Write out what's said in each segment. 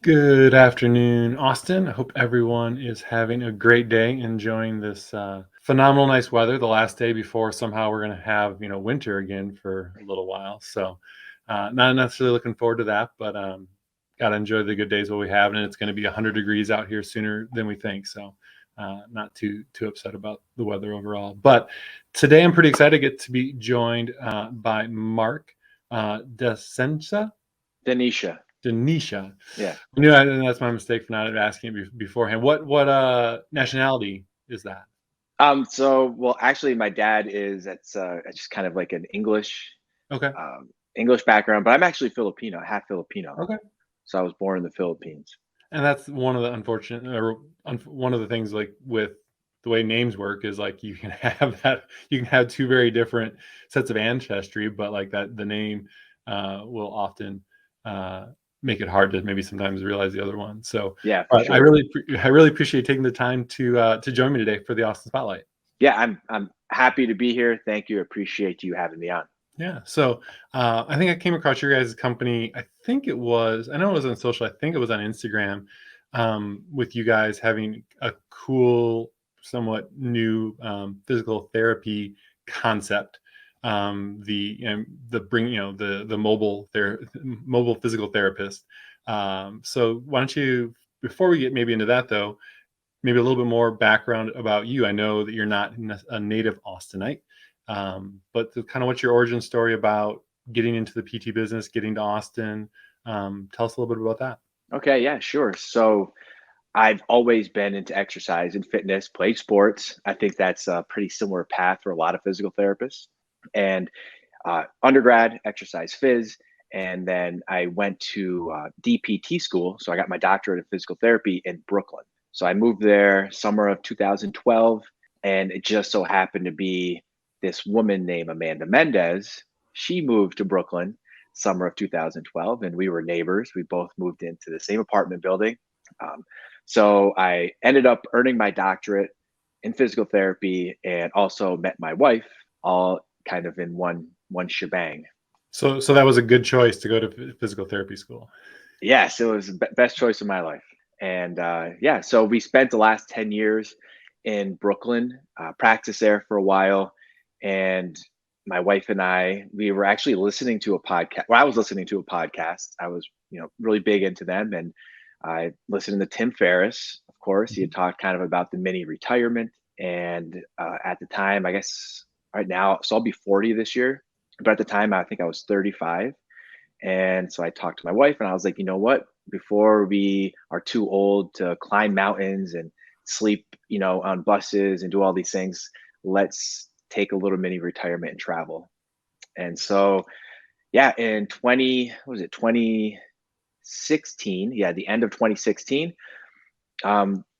Good afternoon, Austin. I hope everyone is having a great day, enjoying this phenomenal nice weather. The last day before somehow we're going to have winter again for a little while. So, not necessarily looking forward to that, but got to enjoy the good days while we have, and it's going to be 100 degrees out here sooner than we think. So, not too upset about the weather overall. But today I'm pretty excited to get to be joined by Mark Desensa. Denesha. Denesha. Yeah. That's my mistake for not asking it beforehand. What nationality is that? Well, actually, my dad is it's just kind of like an Okay. English background, but I'm actually Filipino, half Filipino. Okay. So I was born in the Philippines. And that's one of the unfortunate, or one of the things like with the way names work is like you can have two very different sets of ancestry, but like that the name will often uh, make it hard to maybe sometimes realize the other one. So, Yeah, for but sure. I really appreciate taking the time to join me today for the Austin Spotlight. Yeah, I'm happy to be here. Thank you. Appreciate you having me on. Yeah. So I think I came across your guys' company. I know it was on social. I think it was on Instagram with you guys having a cool, somewhat new physical therapy concept. The bring, the mobile physical therapist. So why don't you, before we get maybe into that though, maybe a little bit more background about you. I know that you're not a native Austinite, but kind of what's your origin story about getting into the PT business, getting to Austin. Tell us a little bit about that. Okay, yeah, sure. So I've always been into exercise and fitness, played sports. I think that's a pretty similar path for a lot of physical therapists. And undergrad, exercise phys, and then I went to DPT school. So I got my doctorate in physical therapy in Brooklyn. So I moved there summer of 2012, and it just so happened to be this woman named Amanda Mendez. She moved to Brooklyn summer of 2012, and we were neighbors. We both moved into the same apartment building. Um, so I ended up earning my doctorate in physical therapy and also met my wife all kind of in one shebang. So that was a good choice to go to physical therapy school. Yes, it was the best choice of my life. And yeah, so we spent the last 10 years in Brooklyn, practiced there for a while. And my wife and we were actually listening to a podcast. Well, I was listening to a podcast. I was, really big into them. And I listened to Tim Ferriss, of course. He Mhm. had talked kind of about the mini retirement. And at the time, I guess right now, so I'll be 40 this year. But at the time, I think I was 35. And so I talked to my wife and I was like, you know what? Before we are too old to climb mountains and sleep, on buses and do all these things, let's take a little mini retirement and travel. And so, yeah, in 20, what was it, 2016? Yeah, the end of 2016,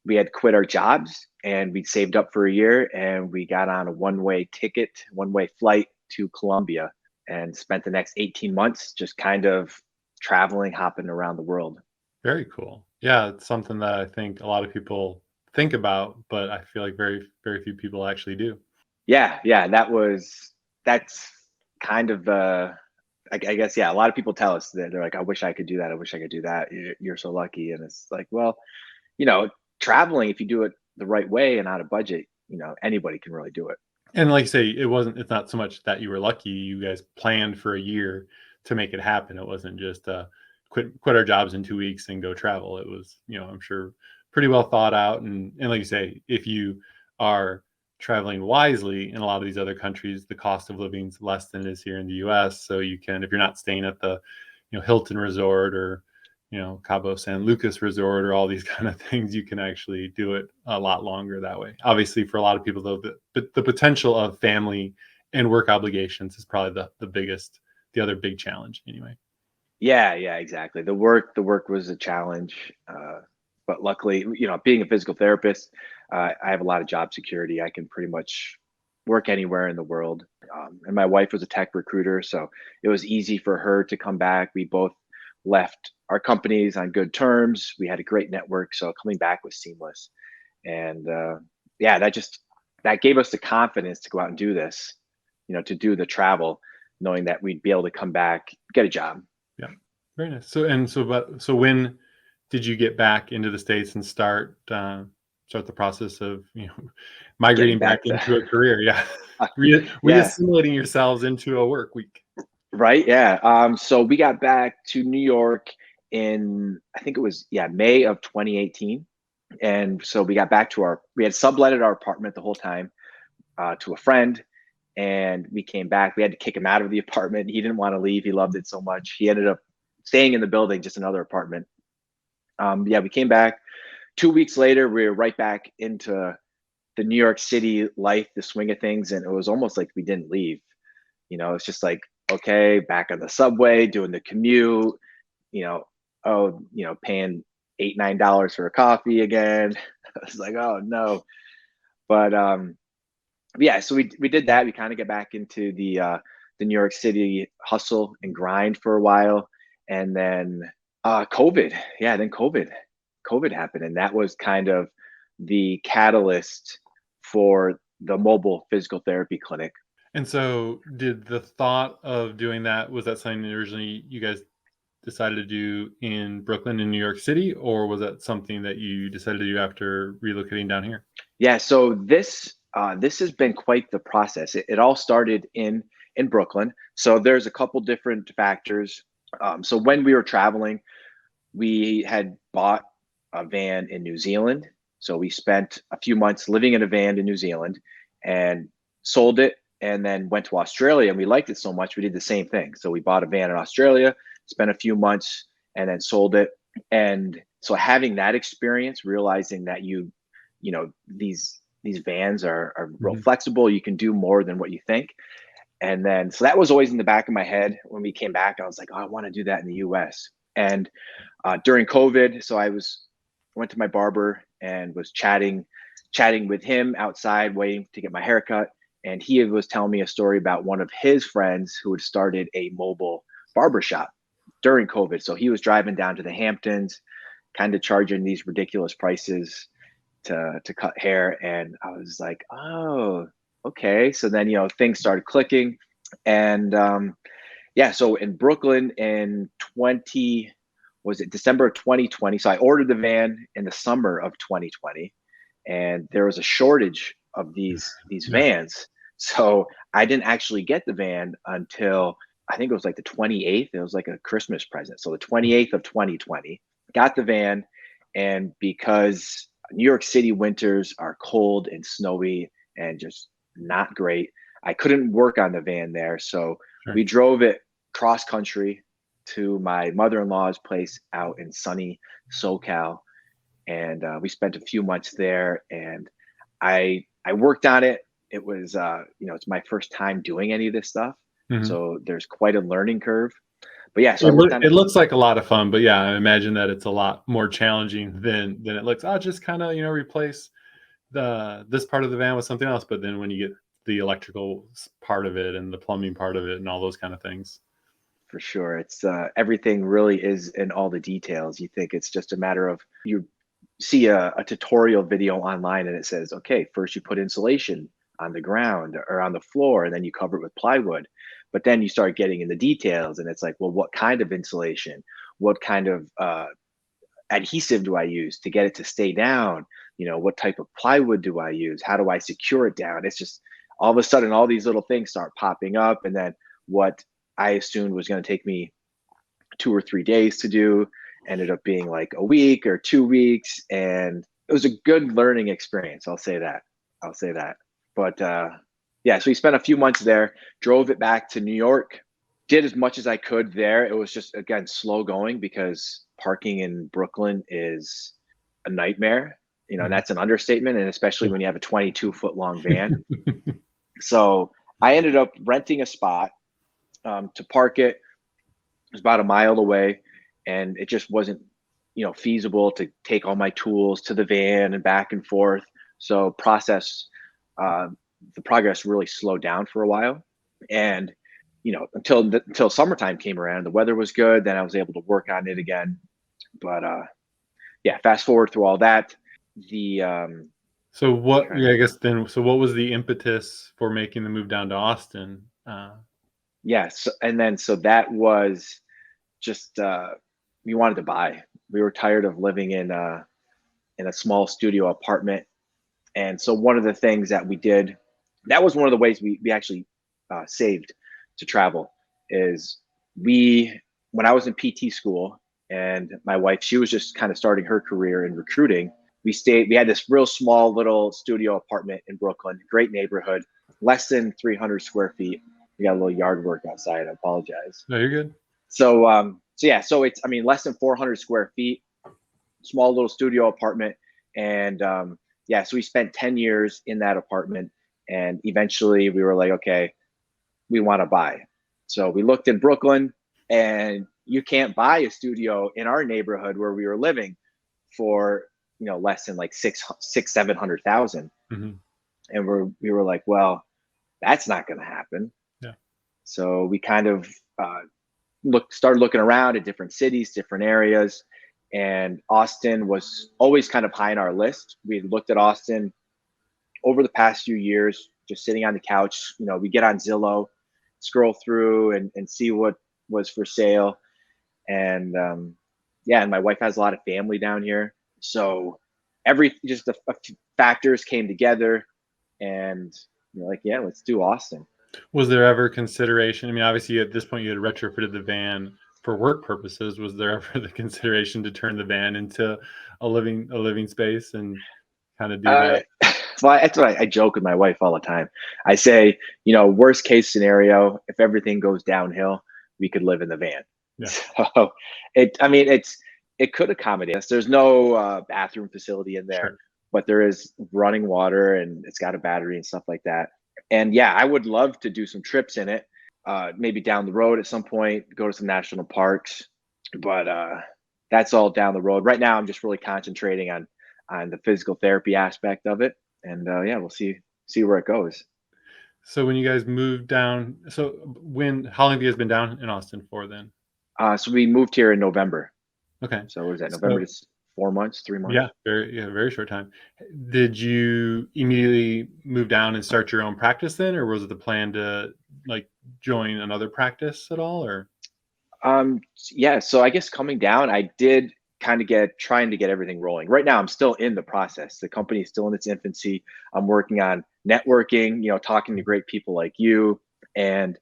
we had quit our jobs and we saved up for a year and we got on a one-way flight to Colombia and spent the next 18 months just kind of traveling, hopping around the world. Very cool. Yeah, it's something that I think a lot of people think about, but I feel like very few people actually do. Yeah, yeah, that's kind of I guess, yeah, a lot of people tell us that they're like, I wish I could do that. I wish I could do that. You're so lucky. And it's like, well, you know, traveling, if you do it the right way and on a budget, anybody can really do it. And like you say, it's not so much that you were lucky. You guys planned for a year to make it happen. It wasn't just quit our jobs in 2 weeks and go travel. It was, I'm sure pretty well thought out. And like you say, if you are traveling wisely in a lot of these other countries, the cost of living is less than it is here in the US. So you can, if you're not staying at the, Hilton Resort or Cabo San Lucas Resort or all these kind of things, you can actually do it a lot longer that way. Obviously, for a lot of people, though, the potential of family and work obligations is probably the other big challenge anyway. Yeah, yeah, exactly. The work was a challenge, but luckily, being a physical therapist, I have a lot of job security. I can pretty much work anywhere in the world. And my wife was a tech recruiter, so it was easy for her to come back. We both left our companies on good terms. We had a great network, so coming back was seamless. And yeah, that gave us the confidence to go out and do this, to do the travel, knowing that we'd be able to come back, get a job. Yeah, very nice. So when did you get back into the States and start the process of, migrating Getting back back to into a career? Yeah. yeah, Reassimilating yourselves into a work week. right, yeah. So we got back to New York in, I think it was, yeah, May of 2018. And so we got back to we had subletted our apartment the whole time to a friend, and we came back. We had to kick him out of the apartment. He didn't want to leave. He loved it so much. He ended up staying in the building, just another apartment. Yeah, we came back. 2 weeks later, we were right back into the New York City life, the swing of things, and it was almost like we didn't leave. It's just like, okay, back on the subway, doing the commute. You know, paying $8-9 for a coffee again. I was like, oh no. But yeah, so we did that. We kind of get back into the New York City hustle and grind for a while, and then COVID. Yeah, then COVID happened, and that was kind of the catalyst for the mobile physical therapy clinic. And so did the thought of doing that, was that something that originally you guys decided to do in Brooklyn and New York City, or was that something that you decided to do after relocating down here? Yeah, so this has been quite the process. It all started in Brooklyn. So there's a couple different factors. So when we were traveling, we had bought a van in New Zealand. So we spent a few months living in a van in New Zealand and sold it, and then went to Australia, and we liked it so much we did the same thing. So we bought a van in Australia, spent a few months, and then sold it. And so having that experience, realizing that these vans are real Mhm. flexible, you can do more than what you think. And then so that was always in the back of my head when we came back. I was like, oh, I want to do that in the US. And during COVID, so went to my barber and was chatting with him outside, waiting to get my haircut. And he was telling me a story about one of his friends who had started a mobile barber shop during COVID. So he was driving down to the Hamptons, kind of charging these ridiculous prices to cut hair. And I was like, oh, okay. So then things started clicking. And yeah, so in Brooklyn in 20 was it December of 2020. So I ordered the van in the summer of 2020, and there was a shortage of these Yeah, vans. So I didn't actually get the van until, I think it was like the 28th. It was like a Christmas present. So the 28th of 2020, got the van. And because New York City winters are cold and snowy and just not great, I couldn't work on the van there. So sure. we drove it cross country to my mother-in-law's place out in sunny SoCal, and we spent a few months there. And I worked on it. It was it's my first time doing any of this stuff, Mhm. so there's quite a learning curve. But yeah, so I worked on It it. looks like a lot of fun, but yeah, I imagine that it's a lot more challenging than it looks. I'll just kinda, replace this part of the van with something else, but then when you get the electrical part of it and the plumbing part of it and all those kind of things. For sure, it's everything really is in all the details. You think it's just a matter of, you see a tutorial video online and it says, okay, first you put insulation on the ground or on the floor, and then you cover it with plywood. But then you start getting in the details, and it's like, well, what kind of insulation? What kind of adhesive do I use to get it to stay down? What type of plywood do I use? How do I secure it down? It's just, all of a sudden, all these little things start popping up. And then what I assumed was going to take me 2 or 3 days to do ended up being like a week or 2 weeks. And it was a good learning experience. I'll say that. But yeah, so we spent a few months there, drove it back to New York, did as much as I could there. It was just, again, slow going because parking in Brooklyn is a nightmare. And Mhm. that's an understatement. And especially Yeah. when you have a 22-foot long van. So I ended up renting a spot to park it. It was about a mile away, and it just wasn't, feasible to take all my tools to the van and back and forth. So uh, the progress really slowed down for a while. And until summertime came around, the weather was good. Then I was able to work on it again. But yeah, fast forward through all that. The So what trying yeah, to I guess then so what was the impetus for making the move down to Austin? Yes, and then so that was just we wanted to buy. We were tired of living in a small studio apartment. And so one of the things that we did, that was one of the ways we actually saved to travel, is we, when I was in PT school and my wife, she was just kind of starting her career in recruiting. We had this real small little studio apartment in Brooklyn, great neighborhood, less than 300 square feet. We got a little yard work outside. I apologize. No, you're good. So yeah, so it's, I mean, less than 400 square feet, small little studio apartment. And yeah, so we spent 10 years in that apartment. And eventually we were like, okay, we want to buy. So we looked in Brooklyn, and you can't buy a studio in our neighborhood where we were living for, less than like 700,000. Hmm. And we were like, well, that's not going to happen. Yeah. So we kind of started looking around at different cities, different areas, and Austin was always kind of high on our list. We had looked at Austin over the past few years, just sitting on the couch. We get on Zillow, scroll through and see what was for sale. And yeah, and my wife has a lot of family down here. So just a few factors came together, and you're like, yeah, let's do Austin. Was there ever consideration? I mean, obviously at this point you had retrofitted the van for work purposes. Was there ever the consideration to turn the van into a living space and kind of do Uh, that? well, that's what I joke with my wife all the time. I say, worst case scenario, if everything goes downhill, we could live in the van. Yeah, So I mean, it could accommodate us. There's no bathroom facility in there, sure. but there is running water, and it's got a battery and stuff like that. And yeah, I would love to do some trips in it, maybe down the road at some point, go to some national parks, but that's all down the road. Right now, I'm just really concentrating on the physical therapy aspect of it, and yeah, we'll see where it goes. So when you guys moved down, how long have you guys been down in Austin for then? So we moved here in November. Okay. So what is that? November So to 4 months, 3 months? yeah, very short time. Did you immediately move down and start your own practice then, or was it the plan to like join another practice at all, or? Yeah. So I guess coming down, I did kind of trying to get everything rolling. Right now, I'm still in the process. The company is still in its infancy. I'm working on networking, talking to great people like you, and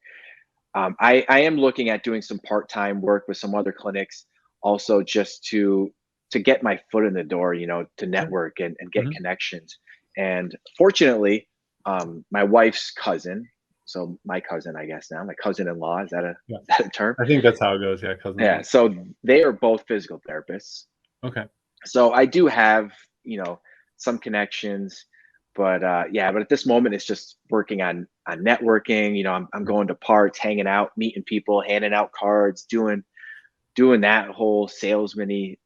I am looking at doing some part-time work with some other clinics, also just to get my foot in the door, to Sure. network and get Hmm. connections. And fortunately, my wife's cousin, so my cousin, I guess now, my cousin-in-law, is that a, Yeah, is that a term? I think that's how it goes. Yeah, Yeah. cousin-in-law. So they are both physical therapists. Okay. So I do have, some connections, but yeah, but at this moment it's just working on networking. I'm going to parks, hanging out, meeting people, handing out cards, doing that whole salesman-y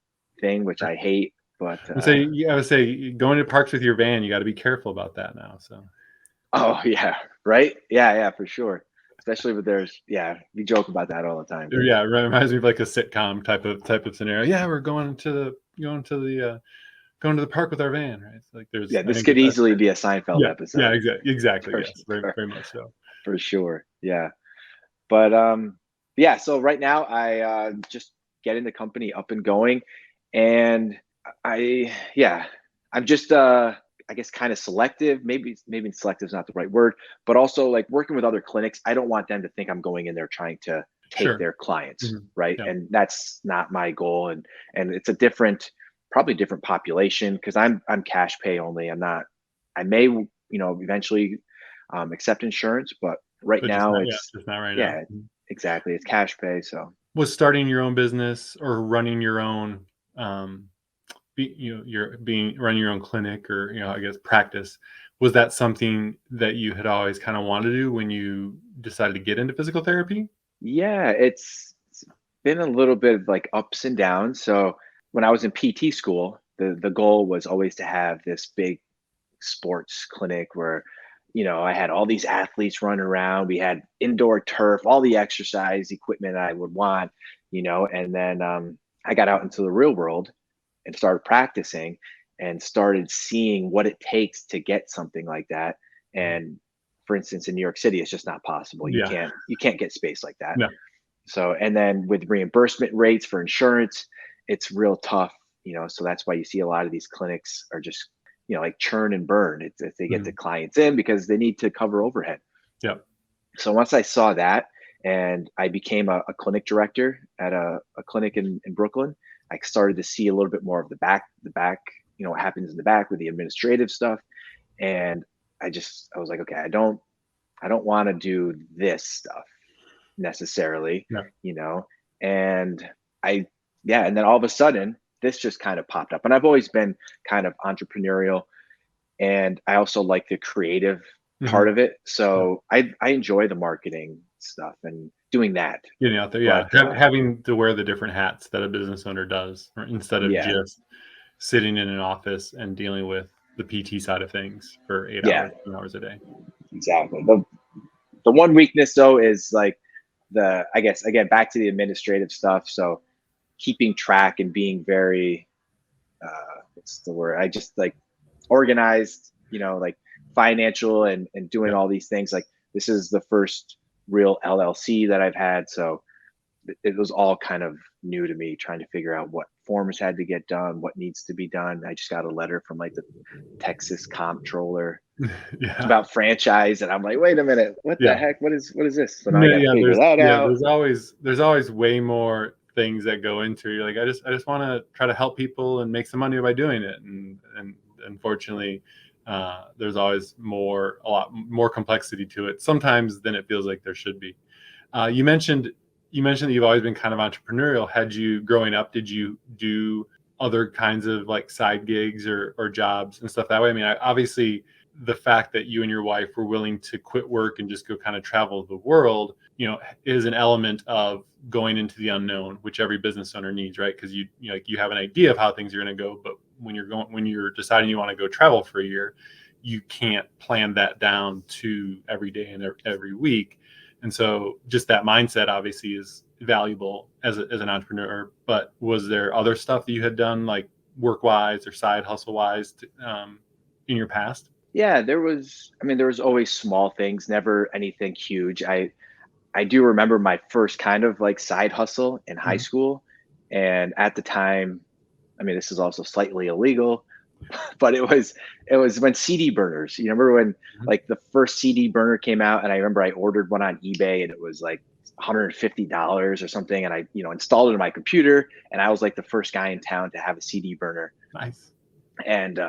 thing, which I hate. But I would say going to parks with your van, you got to be careful about that now. So oh yeah, right? Yeah, for sure. Especially with yeah, we joke about that all the time. yeah, it reminds me of like a sitcom type of scenario. Yeah, we're going to the park with our van, right? It's like Yeah, I this think could that's easily be a Seinfeld yeah, episode exactly, for yes, very sure. very much so. For sure. Yeah. But yeah, so right now I just getting the company up and going, and yeah, I'm just I guess kind of selective. Maybe selective is not the right word, but also like working with other clinics. I don't want them to think I'm going in there trying to take Sure. their clients, Mhm. right? Yeah, And that's not my goal. And it's probably different population, because I'm cash pay only. I'm not. I may eventually accept insurance, but right but just now not yet, it's, just not right now. yeah, Mhm. exactly. It's cash pay. So Was starting your own business or running your own, um, running your own clinic or I guess practice, was that something that you had always kind of wanted to do when you decided to get into physical therapy? yeah, it's been a little bit of like ups and downs. So when I was in PT school, the goal was always to have this big sports clinic where, I had all these athletes running around. We had indoor turf, all the exercise equipment I would want, and then I got out into the real world and started practicing and started seeing what it takes to get something like that. And for instance, in New York City, it's just not possible. Yeah. You can't get space like that. No. So, and then with reimbursement rates for insurance, it's real tough, so that's why you see a lot of these clinics are just, like churn and burn. It's if they get the Mhm. clients in because they need to cover overhead. Yep. So once I saw that and I became a clinic director at a clinic in Brooklyn, I started to see a little bit more of the back, what happens in the back with the administrative stuff. And I was like, okay, I don't want to do this stuff necessarily, Yeah. you know, and I, yeah. And then all of a sudden this just kind of popped up, and I've always been kind of entrepreneurial, and I also like the creative Mhm. part of it. Yeah. So I enjoy the marketing stuff and doing that. Getting out there, yeah. But Having to wear the different hats that a business owner does, or instead of yeah, just sitting in an office and dealing with the PT side of things for 8 yeah, hours, 10 hours a day. exactly. The one weakness though is like I guess again back to the administrative stuff. So keeping track and being very what's the word? I just like organized, like financial and doing Yep. all these things. Like this is the first real LLC that I've had. So it was all kind of new to me, trying to figure out what forms had to get done, what needs to be done. I just got a letter from like the Texas comptroller Yeah. about franchise, and I'm like, wait a minute, what the Yeah. heck? What is this? So now No, I got to yeah, figure that out. there's always way more things that go into it. You're like, I just wanna try to help people and make some money by doing it, and unfortunately, there's always a lot more complexity to it sometimes than it feels like there should be. You mentioned that you've always been kind of entrepreneurial. Had you growing up, did you do other kinds of like side gigs or jobs and stuff that way? I mean, obviously the fact that you and your wife were willing to quit work and just go kind of travel the world, is an element of going into the unknown, which every business owner needs, right? Because like you have an idea of how things are going to go, but when you're deciding you want to go travel for a year, you can't plan that down to every day and every week. And so just that mindset obviously is valuable as an entrepreneur. But was there other stuff that you had done like work wise or side hustle wise in your past? Yeah, there was always small things, never anything huge. I do remember my first kind of like side hustle in high Mhm. school. And at the time, this is also slightly illegal, but it was when CD burners. You remember when Mhm. like the first CD burner came out, and I remember I ordered one on eBay, and it was like $150 or something, and I installed it in my computer, and I was like the first guy in town to have a CD burner. Nice. And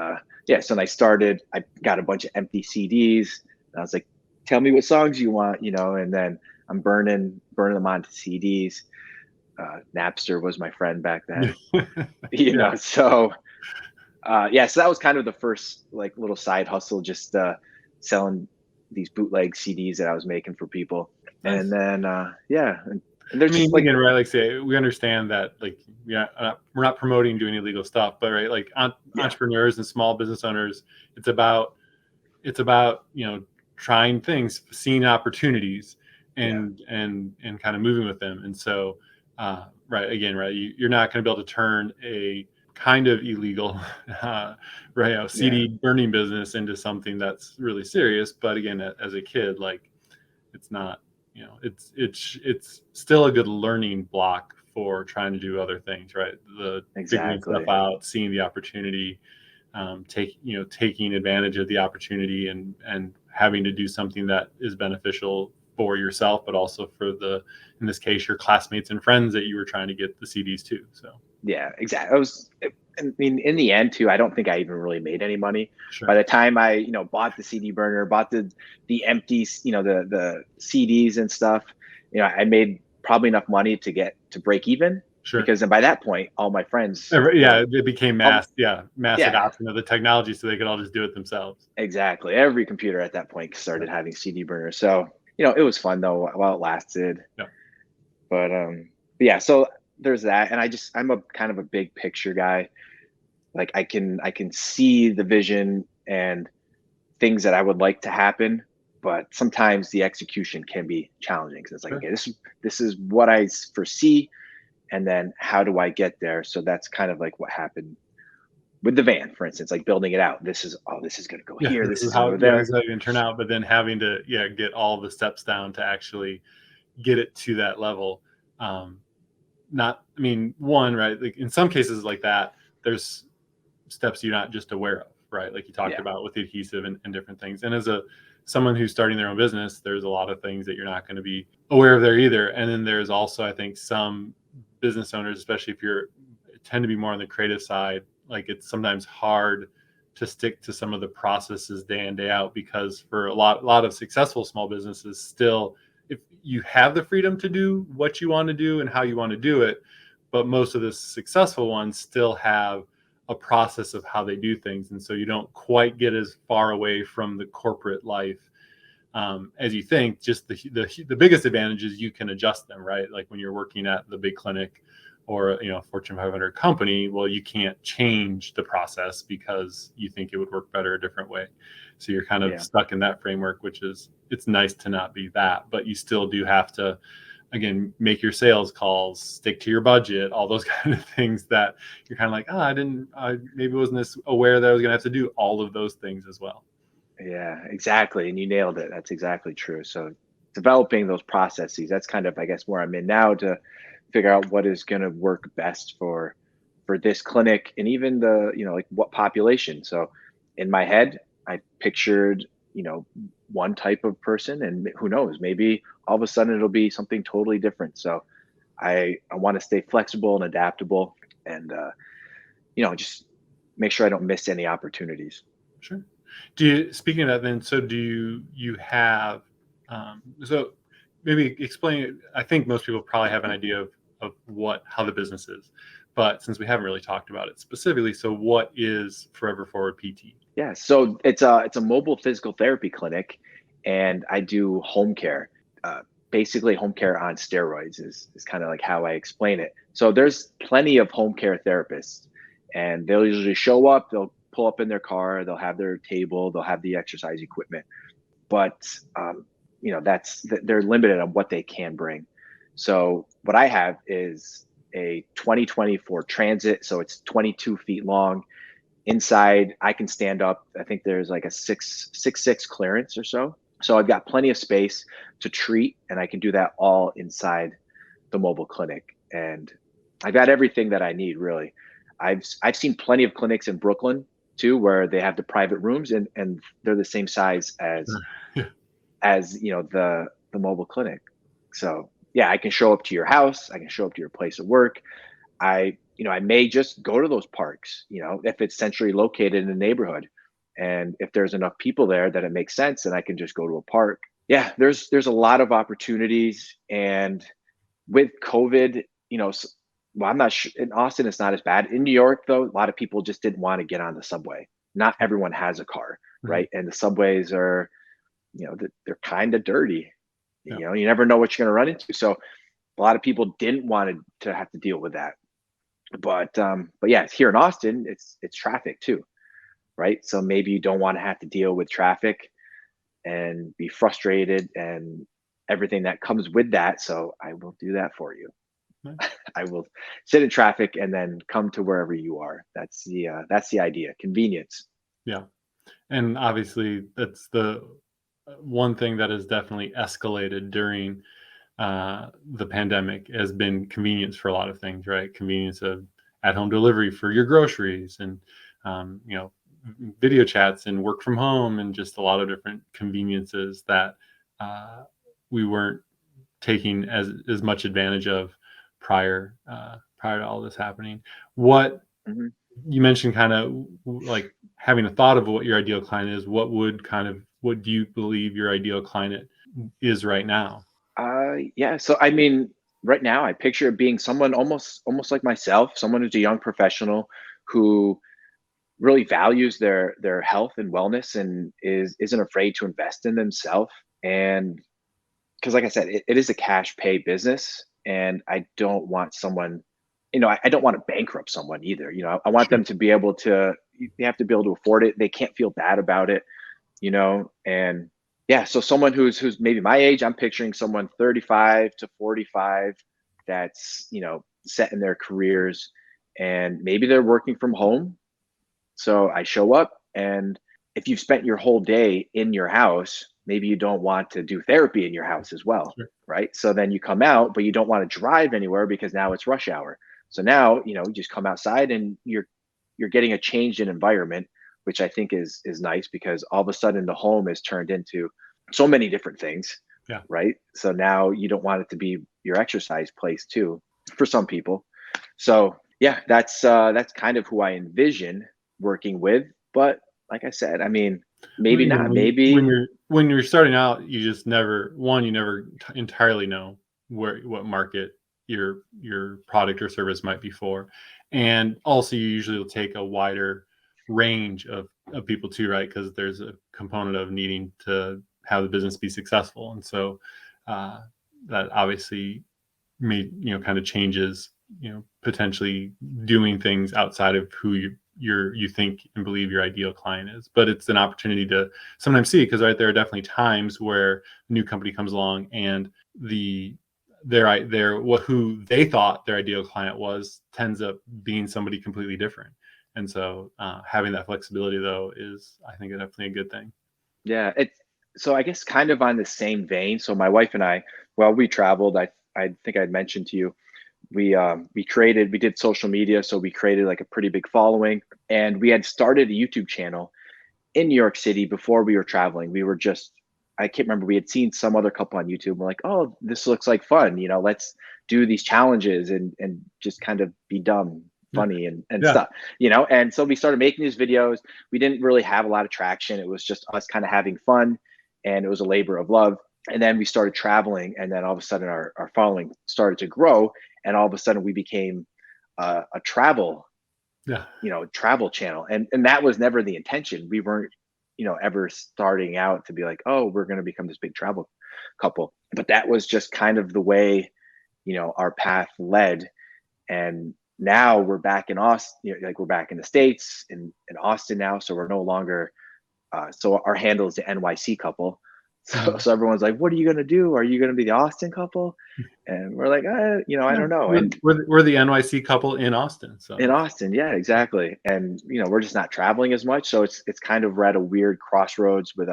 yeah, so I got a bunch of empty CDs, and I was like, tell me what songs you want, and then I'm burning them onto CDs. Napster was my friend back then, Yeah. so yeah, so that was kind of the first like little side hustle, just selling these bootleg CDs that I was making for people. And Nice. then yeah, and I there's mean, just like again, right? Like, say we understand that, like, yeah, we're not promoting doing illegal stuff, but right, like yeah, entrepreneurs and small business owners, it's about trying things, seeing opportunities, yeah, and kind of moving with them. And so, right, again, right, you're not going to be able to turn a kind of illegal, right, yeah, CD burning business into something that's really serious. But again, as a kid, like, it's not, it's still a good learning block for trying to do other things, right? The figuring stuff exactly. out, seeing the opportunity, taking advantage of the opportunity, and having to do something that is beneficial for yourself, but also for in this case, your classmates and friends that you were trying to get the CDs to. So Yeah, exactly. In the end too, I don't think I even really made any money. By sure, the time I, bought the CD burner, bought the empty, the CDs and stuff, I made probably enough money to get to break even, sure. because then by that point, all my friends, Yeah, it became um, mass yeah, adoption of the technology, so they could all just do it themselves. exactly. Every computer at that point Yeah, started having CD burners. So, it was fun though while it lasted. yeah, But yeah, so there's that. And I'm a kind of a big picture guy. Like I can see the vision and things that I would like to happen, but sometimes the execution can be challenging, because it's like, sure. okay, this is what I foresee, and then how do I get there? So that's kind of like what happened with the van, for instance, like building it out. This is going to go Yeah, here. this This is is going how to go yeah, this there. is how you can turn out, but then having to, get all the steps down to actually get it to that level. Um, not, I mean, one, right, like in some cases like that, there's steps you're not just aware of, right? Like you talked Yeah. about with the adhesive and different things. And as a someone who's starting their own business, there's a lot of things that you're not going to be aware of there either. And then there's also, I think, some business owners, especially if you're tend to be more on the creative side, like it's sometimes hard to stick to some of the processes day in day out, because for a lot of successful small businesses still, if you have the freedom to do what you want to do and how you want to do it, but most of the successful ones still have a process of how they do things, and so you don't quite get as far away from the corporate life as you think. Just the biggest advantage is you can adjust them, right? Like when you're working at the big clinic or Fortune 500 company, well, you can't change the process because you think it would work better a different way. So you're kind of Yeah. stuck in that framework, which is, it's nice to not be that, but you still do have to, again, make your sales calls, stick to your budget, all those kind of things that you're kind of like, I maybe wasn't as aware that I was going to have to do all of those things as well. Yeah, exactly. And you nailed it. That's exactly true. So developing those processes, that's kind of, I guess, where I'm in now to figure out what is going to work best for this clinic and even the, like what population. So in my head, I pictured, one type of person, and who knows, maybe all of a sudden it'll be something totally different. So I want to stay flexible and adaptable, and just make sure I don't miss any opportunities. Sure. Do you, speaking of that then, so do you have, so maybe explain it. I think most people probably have an idea of how the business is, but since we haven't really talked about it specifically, so what is Forever Forward PT? Yeah, so it's a mobile physical therapy clinic, and I do home care. Basically, home care on steroids is kind of like how I explain it. So there's plenty of home care therapists, and they'll usually show up. They'll pull up in their car. They'll have their table. They'll have the exercise equipment, but they're limited on what they can bring. So what I have is a 2024 Transit. So it's 22 feet long. Inside, I can stand up. I think there's like a 6'6" clearance or so. So I've got plenty of space to treat, and I can do that all inside the mobile clinic. And I got everything that I need, really. I've seen plenty of clinics in Brooklyn too, where they have the private rooms, and they're the same size as Sure. Yeah. the mobile clinic. So yeah, I can show up to your house. I can show up to your place of work. I may just go to those parks, if it's centrally located in the neighborhood. And if there's enough people there that it makes sense, and I can just go to a park. Yeah, there's a lot of opportunities. And with COVID, well, I'm not sure in Austin, it's not as bad. In New York, though, a lot of people just didn't want to get on the subway. Not everyone has a car, Mhm. right? And the subways are, they're kind of dirty. Yeah. You never know what you're going to run into. So a lot of people didn't want to have to deal with that. But yeah, here in Austin, it's traffic too, right? So maybe you don't want to have to deal with traffic and be frustrated and everything that comes with that. So I will do that for you. Nice. I will sit in traffic and then come to wherever you are. That's the idea. Convenience. Yeah. And obviously, that's the one thing that has definitely escalated during the pandemic has been convenience for a lot of things, right? Convenience of at-home delivery for your groceries, and um, you know, video chats and work from home, and just a lot of different conveniences that we weren't taking as much advantage of prior to all this happening. What Mhm. you mentioned, kind of like having a thought of what your ideal client is. What do you believe your ideal client is right now? Yeah. So I mean, right now I picture it being someone almost like myself, someone who's a young professional who really values their health and wellness, and isn't afraid to invest in themselves. And because, like I said, it is a cash pay business, and I don't want someone, I don't want to bankrupt someone either. I want Sure. them to be able to, they have to be able to afford it. They can't feel bad about it. And yeah, so someone who's maybe my age, I'm picturing someone 35 to 45 that's, set in their careers, and maybe they're working from home. So I show up, and if you've spent your whole day in your house, maybe you don't want to do therapy in your house as well, Sure. right? So then you come out, but you don't want to drive anywhere because now it's rush hour. So now, you just come outside and you're getting a change in environment, which I think is nice because all of a sudden the home is turned into so many different things, Yeah. right? So now you don't want it to be your exercise place too, for some people. So yeah, that's kind of who I envision working with. But like I said, I mean, Well, maybe you know, not. Maybe when you're starting out, you just never you never entirely know what market your product or service might be for, and also you usually will take a wider range of people too, right? Because there's a component of needing to have the business be successful, and so that obviously kind of changes, potentially doing things outside of who you think and believe your ideal client is. But it's an opportunity to sometimes see, because right, there are definitely times where a new company comes along and who they thought their ideal client was tends up being somebody completely different. And so having that flexibility though is, I think, definitely a good thing. yeah. So I guess kind of on the same vein. So my wife and I, well, we traveled. I think I'd mentioned to you we did social media, so we created like a pretty big following, and we had started a YouTube channel in New York City before we were traveling. We were just, I can't remember, we had seen some other couple on YouTube. We're like, oh, this looks like fun. Let's do these challenges and just kind of be dumb, Yeah. funny and Yeah. stuff. And so we started making these videos. We didn't really have a lot of traction. It was just us kind of having fun, and it was a labor of love. And then we started traveling, and then all of a sudden our following started to grow, and all of a sudden we became a Yeah. travel channel, and that was never the intention. We weren't ever starting out to be like, oh, we're going to become this big travel couple, but that was just kind of the way our path led. And now we're back in Austin, like we're back in the States, in Austin now, so we're no longer so our handle is the NYC couple. So, Mhm. so everyone's like, what are you going to do? Are you going to be the Austin couple? And we're like, I Yeah, don't know. we're, And we're the NYC couple in Austin, in so Austin, yeah, exactly. And we're just not traveling as much, so it's kind of we're at a weird crossroads with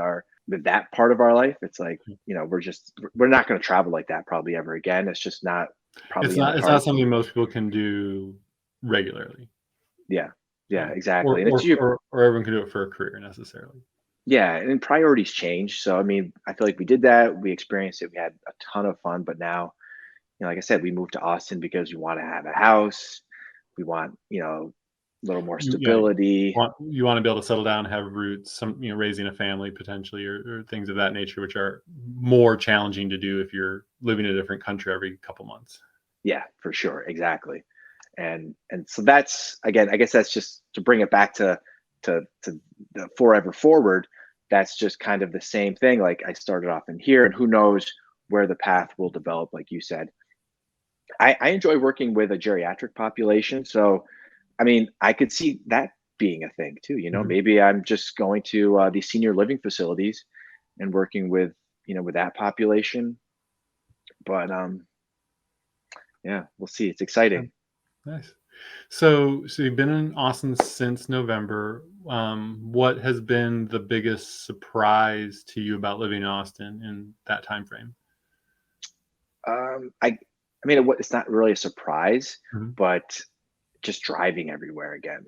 that part of our life. It's like, we're not going to travel like that probably ever again. It's just not it's probably in the not cards. something most people can do regularly. Yeah, yeah, So, exactly. And it's you. or everyone can do it for a career necessarily. Yeah, and priorities change. So I mean, I feel like we did that. We experienced it. We had a ton of fun, but now, like I said, we moved to Austin because we want to have a house. We want, a little more Yeah, stability. you want to be able to settle down, have roots, raising a family potentially, or things of that nature, which are more challenging to do if you're living in a different country every couple months. Yeah, for sure. Exactly. And so that's, again, I guess that's just to bring it back to the forever forward. That's just kind of the same thing. Like I started off in here, and who knows where the path will develop, like you said. I enjoy working with a geriatric population. So I mean, I could see that being a thing too. Mhm. Maybe I'm just going to these senior living facilities and working with that population. But yeah, we'll see. It's Yeah, exciting. nice. So you've been in Austin since November. What has been the biggest surprise to you about living in Austin in that time frame? I mean, it's not really a surprise, Mhm. but just driving everywhere again.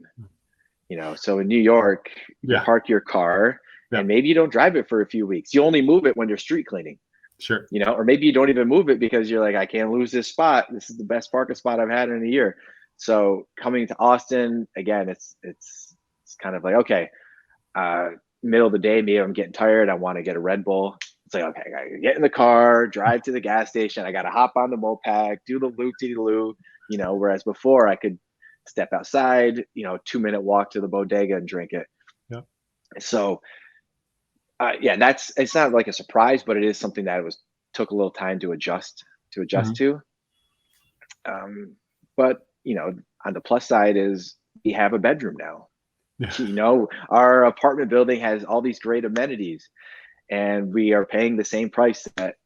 So in New York, you Yeah, park your car yeah, and maybe you don't drive it for a few weeks. You only move it when you're street cleaning, sure. or maybe you don't even move it because you're like, I can't lose this spot. This is the best parking spot I've had in a year. So coming to Austin again, it's kind of like, okay, uh, middle of the day, maybe I'm getting tired. I want to get a Red Bull. It's like, okay, I gotta get in the car, drive to the gas station. I gotta hop on the moped, do the loop de loo. Whereas before I could step outside, 2-minute walk to the bodega and drink it. Yeah. So yeah, it's not like a surprise, but it is something that was took a little time to adjust Mhm. to. But on the plus side is we have a bedroom now. Yeah. Our apartment building has all these great amenities, and we are paying the same price that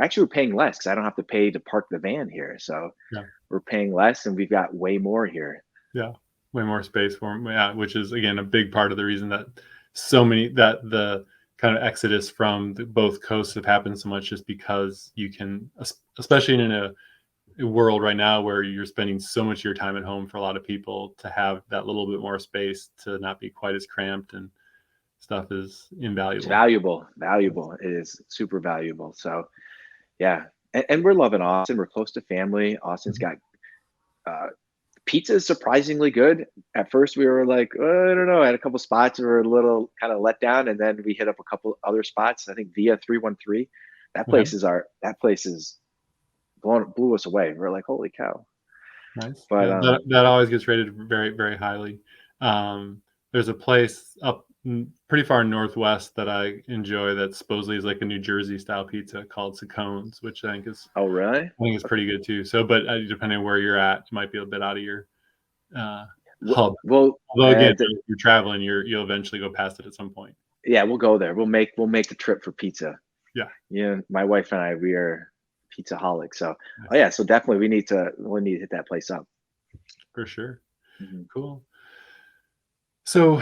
actually we're paying less because I don't have to pay to park the van here. So Yeah. we're paying less, and we've got way more here. Yeah. Way more space for them. Yeah, which is again a big part of the reason that so many that the kind of exodus from both coasts have happened so much, just because you can, especially in a world right now where you're spending so much of your time at home, for a lot of people to have that little bit more space to not be quite as cramped and stuff is It's invaluable. valuable. It is super valuable. So yeah, and we're loving Austin. We're close to family. Austin's Mhm. got uh, pizza is surprisingly good. At first, we were like, I don't know. I had a couple spots we were a little kind of let down, and then we hit up a couple other spots. I think Via 313. Okay, That place is blew us away. We're like, holy cow! nice. But Yeah, that always gets rated very, very highly. There's a place up pretty far northwest that I enjoy that supposedly is like a New Jersey style pizza called Sacones, which oh really? I think is pretty good too. So, but depending on where you're at, it might be a bit out of your hub. Well, Although again, if you're traveling, you'll eventually go past it at some point. yeah, we'll go there. We'll make the trip for pizza. Yeah, Yeah, my wife and I, we are pizza holics. So, oh nice. yeah, so definitely we need to hit that place up. For sure. Mhm. Cool. So,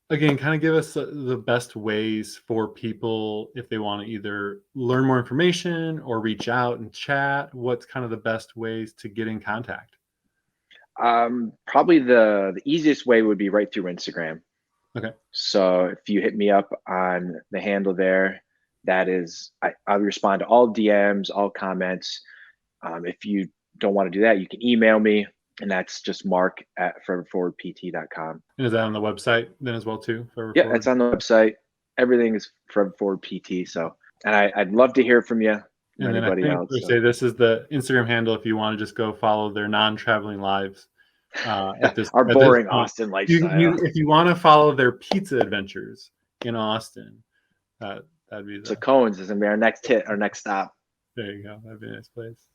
again, kind of give us the best ways for people if they want to either learn more information or reach out and chat. What's kind of the best ways to get in contact? Probably the easiest way would be right through Instagram. Okay. So if you hit me up on the handle there, that is, I'll respond to all DMs, all comments. If you don't want to do that, you can email me, and that's just mark@foreverforwardpt.com. And is that on the website then as well too? Forever Yeah, Forward. it's on the website. Everything is Forever Forward PT. So, and I'd love to hear from you, from And then I anybody think else. we So, say this is the Instagram handle if you want to just go follow their non-traveling lives. At this our at this boring point, Austin lifestyle. if you want to follow their pizza adventures in Austin, uh, that'd be So the Cohen's is gonna be our next hit, our next stop. there you go. That'd be a nice place.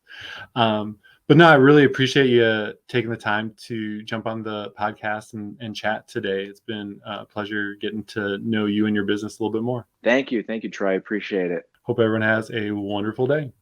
But no, I really appreciate you taking the time to jump on the podcast and chat today. It's been a pleasure getting to know you and your business a little bit more. Thank you, Troy. Appreciate it. Hope everyone has a wonderful day.